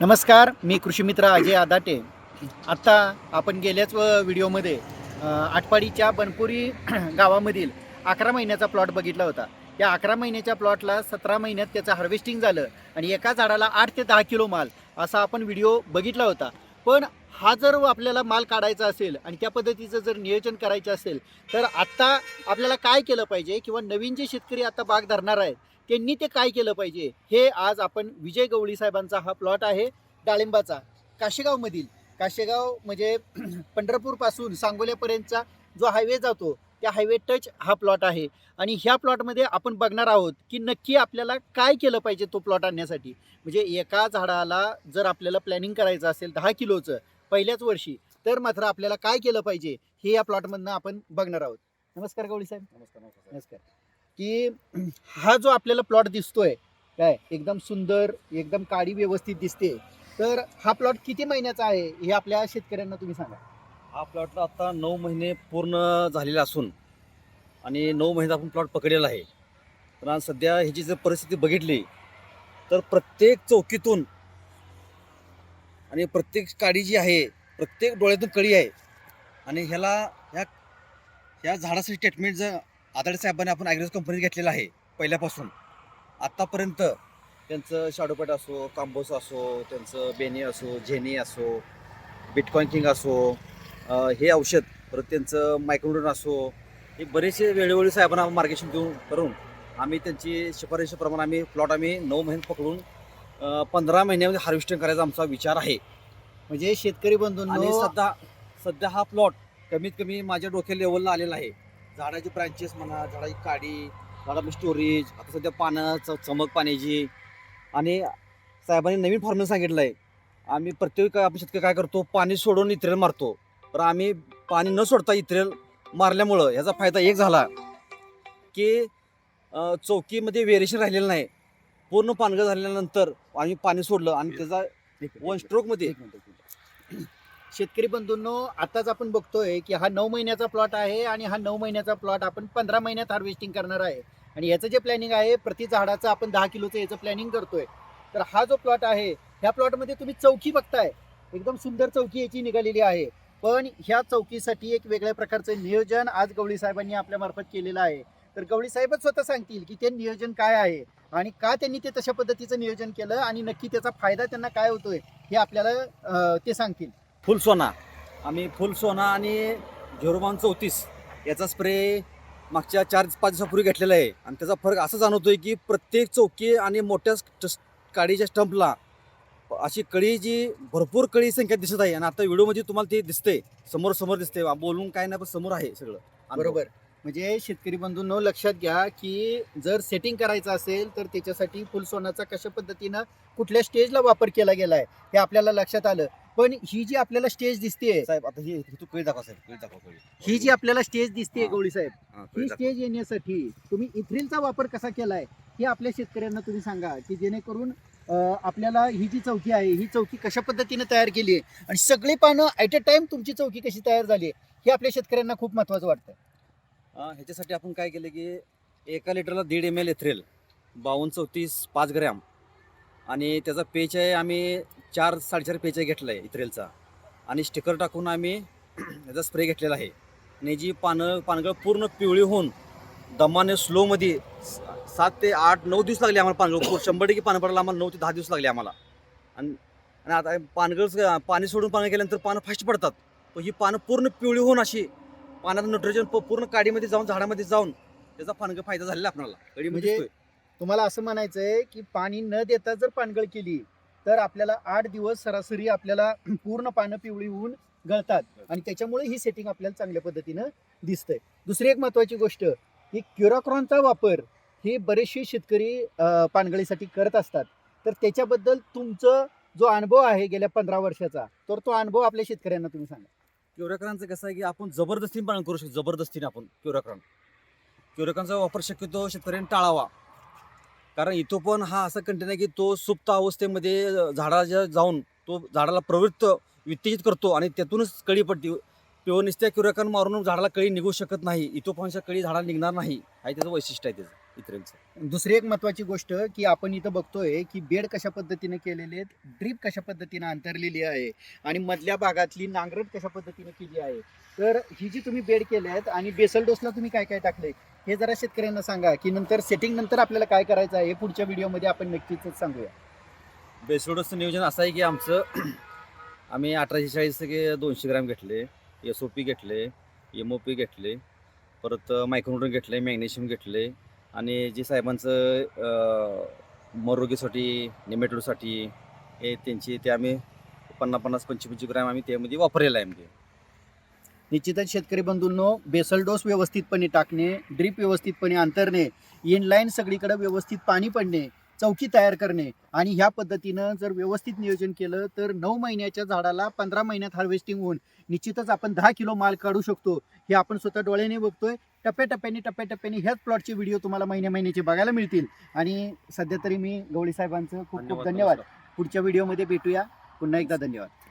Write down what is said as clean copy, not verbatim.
नमस्कार, मी कृषीमित्र अजय आदाटे. आत्ता आपण गेल्याच व्हिडिओमध्ये आटपाडीच्या बनपुरी गावामधील 11 महिन्याचा प्लॉट बघितला होता. या 11 महिन्याच्या प्लॉटला 17 महिन्यात त्याचं हार्वेस्टिंग झालं आणि एका झाडाला 8 ते 10 किलो माल असा आपण व्हिडिओ बघितला होता. पण हा जर आपल्याला माल काढायचा असेल आणि त्या पद्धतीचं जर नियोजन करायचं असेल तर आत्ता आपल्याला काय केलं पाहिजे किंवा नवीन जे शेतकरी आता बाग धरणार आहेत त्यांनी ते काय केलं पाहिजे हे आज आपण विजय गवळी साहेबांचा हा प्लॉट आहे डाळिंबाचा काशेगावमधील. काशेगाव म्हणजे पंढरपूरपासून सांगोल्यापर्यंतचा जो हायवे जातो त्या हायवे टच हा प्लॉट आहे. आणि ह्या प्लॉटमध्ये आपण बघणार आहोत की नक्की आपल्याला काय केलं पाहिजे तो प्लॉट आणण्यासाठी. म्हणजे एका झाडाला जर आपल्याला प्लॅनिंग करायचं असेल 10 किलोचं पहिल्याच वर्षी तर मात्र आपल्याला काय केलं पाहिजे हे या प्लॉटमधनं आपण बघणार आहोत. नमस्कार गवळी साहेब. नमस्कार. की हा जो आपल्याला प्लॉट दिसतोय काय एकदम सुंदर एकदम काडी व्यवस्थित दिसते, तर हा प्लॉट किती महिन्याचा आहे हे आपल्या शेतकऱ्यांना तुम्ही सांगा. हा प्लॉटला आता 9 महिने पूर्ण झालेले असून आणि 9 महिन्यात आपण प्लॉट पकडलेला आहे. पण आज सध्या ह्याची जर परिस्थिती बघितली तर प्रत्येक चौकीतून आणि प्रत्येक काडी जी आहे प्रत्येक डोळ्यातून कळी आहे. आणि ह्या झाडासाठी ट्रीटमेंट जर आदाडे साहेबांनी आपण ॲग्रोज कंपनीत घेतलेलं आहे पहिल्यापासून आत्तापर्यंत. त्यांचं शाडोपट असो, कांबोस असो, त्यांचं बेनी असो, झेनी असो, बिटकॉइन किंग असो, हे औषध, परत त्यांचं मायक्रोडोन असो, हे बरेचसे वेळोवेळी साहेबांना मार्गदर्शन देऊन करून आम्ही त्यांची शिफारशीप्रमाणे आम्ही प्लॉट 9 महिने पकडून 15 महिन्यामध्ये हार्वेस्टिंग करायचा आमचा विचार आहे. म्हणजे शेतकरी आणि बंधूंनो सध्या हा प्लॉट कमीत कमी माझ्या डोक्या लेवलला आलेला आहे. झाडाची ब्रांचेस म्हणा, झाडाची काडी, झाडाची स्टोरेज, आता सध्या पानं चमक पाण्याची. आणि साहेबांनी नवीन फॉर्म्युला सांगितलं आहे. आम्ही प्रत्येक आपण शेतकरी काय करतो, पाणी सोडून इथ्रेल मारतो. पण आम्ही पाणी न सोडता इथ्रेल मारल्यामुळं ह्याचा फायदा एक झाला की चौकीमध्ये व्हेरिएशन राहिलेलं नाही. पूर्ण पानगळ झाल्यानंतर आम्ही पाणी सोडलं आणि त्याचा 1 स्ट्रोकमध्ये. शेतकरी बंधूंनो आताच आपण बघतोय की हा 9 महिन्याचा प्लॉट आहे आणि हा 9 महिन्याचा प्लॉट आपण 15 महिन्यात हार्वेस्टिंग करणार आहे. आणि याचं जे प्लॅनिंग आहे प्रति झाडाचं आपण 10 किलोचं याचं प्लॅनिंग करतोय. तर हा जो प्लॉट आहे ह्या प्लॉटमध्ये तुम्ही चौकी बघताय, एकदम सुंदर चौकी याची निघालेली आहे. पण ह्या चौकीसाठी एक वेगळ्या प्रकारचं नियोजन आज गवळी साहेबांनी आपल्या मार्फत केलेलं आहे. तर गवळी साहेबच स्वतः सांगतील की ते नियोजन काय आहे आणि का त्यांनी ते तशा पद्धतीचं नियोजन केलं आणि नक्की त्याचा फायदा त्यांना काय होतोय हे आपल्याला ते सांगतील. फुल सोना, आम्ही फुल सोना आणि झेरोबान 34 याचा स्प्रे मागच्या 4-5 दिवसापूर्वी घेतलेला आहे. आणि त्याचा फरक असा जाणवतोय की प्रत्येक चौकी आणि मोठ्या काडीच्या स्टंपला अशी कळी जी भरपूर कळी संख्या दिसत आहे. आणि आता व्हिडिओमध्ये तुम्हाला ते दिसते, समोर दिसते, बोलून काय नाही पण समोर आहे सगळं बरोबर. म्हणजे शेतकरी बंधूंनो लक्षात घ्या की जर सेटिंग करायचं असेल तर त्याच्यासाठी फुल सोनाचा कशा पद्धतीनं कुठल्या स्टेजला वापर केला गेला आहे हे आपल्याला लक्षात आलं. पण ही जी आपल्याला स्टेज दिसते साहेब. आता ही तू कळी दाखवा साहेब, कळी दाखवा, कळी. ही जी आपल्याला स्टेज दिसते गवळी साहेब, कळी ही दाखवा. स्टेज येण्यासाठी तुम्ही इथ्रिलचा वापर कसा केलाय हे आपल्या शेतकऱ्यांना तुम्ही सांगा की जेणेकरून आपल्याला ही जी चौकी आहे ही चौकी कशा पद्धतीने तयार केली आहे आणि सगळी पानं ॲट अ टाइम तुमची चौकी कशी तयार झाली आहे हे आपल्या शेतकऱ्यांना खूप महत्त्वाचं वाटतं. ह्याच्यासाठी आपण काय केलं की 1 लिटरला 1.5 ml इथ्रेल, 52-34 5 ग्रॅम. आणि त्याचा पेच आहे आम्ही 4-4.5 पेच घेतला आहे इथ्रेलचा. आणि स्टिकर टाकून आम्ही याचा स्प्रे घेतलेला आहे. आणि जी पानगळ पूर्ण पिवळी होऊन दमाने स्लोमध्ये 7 ते 8-9 दिवस लागले आम्हाला. पानगळ 100% पानं पडायला आम्हाला 9 ते 10 दिवस लागले आम्हाला. आणि आता पाणी सोडून पानं केल्यानंतर पानं फास्ट पडतात. पण ही पानं पूर्ण पिवळी होऊन अशी पाण्यात नायट्रोजन पूर्ण काडीमध्ये जाऊन झाडामध्ये जाऊन त्याचा फायदा झालेला आपल्याला. म्हणजे तुम्हाला असं म्हणायचंय की पाणी न देता जर पानगळ केली तर आपल्याला 8 दिवस सरासरी आपल्याला पूर्ण पानं पिवळी होऊन गळतात आणि त्याच्यामुळे ही सेटिंग आपल्याला चांगल्या पद्धतीनं दिसतंय. दुसरी एक महत्त्वाची गोष्ट की क्युराक्रॉनचा वापर हे बरेचसे शेतकरी पानगळीसाठी करत असतात. तर त्याच्याबद्दल तुमचं जो अनुभव आहे गेल्या 15 वर्षाचा तर तो अनुभव आपल्या शेतकऱ्यांना तुम्ही सांगा. क्युराक्रॉनचं कसं आहे की आपण जबरदस्तीने पालन करू शकतो. जबरदस्तीने आपण क्युराक्रॉनचा वापर शक्यतो शेतकऱ्यांनी टाळावा. कारण इथं पण हा असा कंटेन आहे की तो सुप्त अवस्थेमध्ये झाडाच्या जाऊन तो झाडाला प्रवृत्त उत्तेजित करतो आणि त्यातूनच कळी पडते. पिवळ नुसत्या क्युराक्रॉन मारून झाडाला कळी निघू शकत नाही. इथं पण कळी झाडाला निघणार नाही. हे त्याचं वैशिष्ट्य आहे त्याचं इथरेलचं. दुसरी एक महत्त्वाची गोष्ट की आपण इथं बघतोय की बेड कशा पद्धतीने केलेले आहेत, ड्रीप कशा पद्धतीने अंतरलेली आहे आणि मधल्या भागातली नांगरट कशा पद्धतीने केली आहे. तर ही जी तुम्ही बेड केले आहेत आणि बेसल डोसला तुम्ही काय काय टाकले हे जरा शेतकऱ्यांना सांगा, की नंतर सेटिंग नंतर आपल्याला काय करायचं आहे हे पुढच्या व्हिडिओमध्ये आपण नक्कीच सांगूया. बेसोडोसचं नियोजन असं आहे की आमचं आम्ही 1840 200 ग्रॅम घेतले, SOP घेतले, MOP घेतले, परत मायक्रोन्यूट्रन घेतले, मॅग्नेशियम घेतले आणि जे साहेबांचं मरोगीसाठी नेमॅटोडसाठी हे त्यांची ते आम्ही 50-50 25-25 ग्रॅम आम्ही त्यामध्ये वापरलेलं आहे म्हणजे. निश्चितच शेतकरी बंधूंनो, बेसल डोस व्यवस्थितपणे टाकणे, ड्रीप व्यवस्थितपणे अंतरणे, इनलाईन सगळीकडे व्यवस्थित पाणी पडणे, चौकी तयार करणे आणि ह्या पद्धतीनं जर व्यवस्थित नियोजन केलं तर 9 महिन्याच्या झाडाला 15 महिन्यात हार्वेस्टिंग होऊन निश्चितच आपण 10 किलो माल काढू शकतो. हे आपण स्वतः डोळ्याने बघतोय. टप्प्याटप्प्याने ह्याच प्लॉटचे व्हिडिओ तुम्हाला महिन्याचे बघायला मिळतील. आणि सध्या तरी मी गवळी साहेबांचं खूप खूप धन्यवाद. पुढच्या व्हिडिओमध्ये भेटूया. पुन्हा एकदा धन्यवाद.